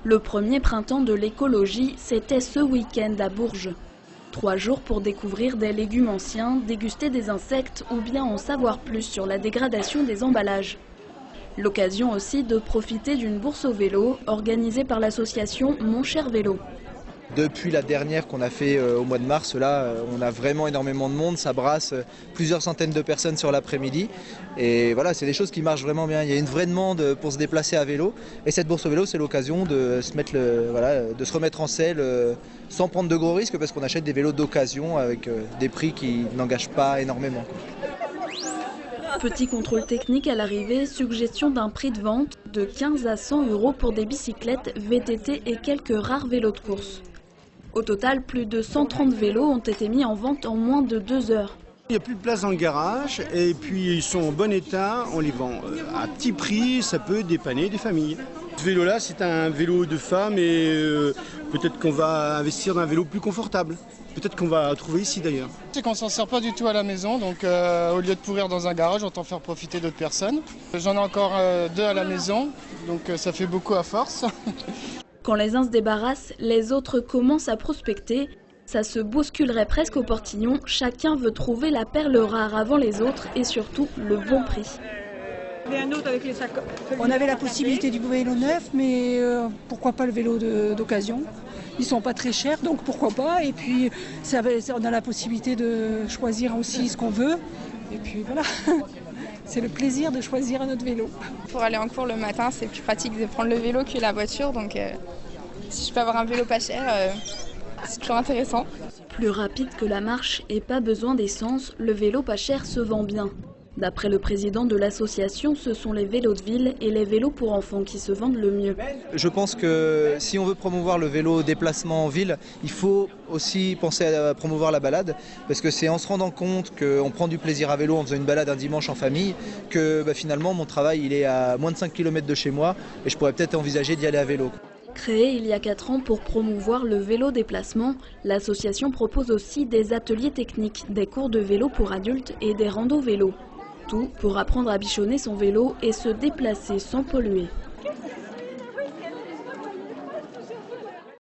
Le premier printemps de l'écologie, c'était ce week-end à Bourges. 3 jours pour découvrir des légumes anciens, déguster des insectes ou bien en savoir plus sur la dégradation des emballages. L'occasion aussi de profiter d'une bourse au vélo organisée par l'association Mon Cher Vélo. Depuis la dernière qu'on a fait au mois de mars, là, on a vraiment énormément de monde, ça brasse plusieurs centaines de personnes sur l'après-midi. Et voilà, c'est des choses qui marchent vraiment bien. Il y a une vraie demande pour se déplacer à vélo. Et cette bourse au vélo, c'est l'occasion de se remettre en selle sans prendre de gros risques parce qu'on achète des vélos d'occasion avec des prix qui n'engagent pas énormément. Petit contrôle technique à l'arrivée, suggestion d'un prix de vente de 15 à 100 € pour des bicyclettes, VTT et quelques rares vélos de course. Au total, plus de 130 vélos ont été mis en vente en moins de 2 heures. Il n'y a plus de place dans le garage et puis ils sont en bon état, on les vend à petit prix, ça peut dépanner des familles. Ce vélo-là, c'est un vélo de femme et peut-être qu'on va investir dans un vélo plus confortable. Peut-être qu'on va trouver ici d'ailleurs. C'est qu'on s'en sert pas du tout à la maison, donc au lieu de pourrir dans un garage, autant faire profiter d'autres personnes. J'en ai encore 2 à la maison, donc ça fait beaucoup à force. Quand les uns se débarrassent, les autres commencent à prospecter. Ça se bousculerait presque au portillon, chacun veut trouver la perle rare avant les autres et surtout le bon prix. On avait la possibilité du vélo neuf, mais pourquoi pas le vélo d'occasion? Ils sont pas très chers, donc pourquoi pas? Et puis on a la possibilité de choisir aussi ce qu'on veut. Et puis voilà, c'est le plaisir de choisir un autre vélo. Pour aller en cours le matin, c'est plus pratique de prendre le vélo que la voiture, donc si je peux avoir un vélo pas cher, c'est toujours intéressant. Plus rapide que la marche et pas besoin d'essence, le vélo pas cher se vend bien. D'après le président de l'association, ce sont les vélos de ville et les vélos pour enfants qui se vendent le mieux. Je pense que si on veut promouvoir le vélo déplacement en ville, il faut aussi penser à promouvoir la balade, parce que c'est en se rendant compte qu'on prend du plaisir à vélo en faisant une balade un dimanche en famille, que finalement mon travail il est à moins de 5 km de chez moi et je pourrais peut-être envisager d'y aller à vélo. Créée il y a 4 ans pour promouvoir le vélo déplacement, l'association propose aussi des ateliers techniques, des cours de vélo pour adultes et des randos vélos. Tout pour apprendre à bichonner son vélo et se déplacer sans polluer.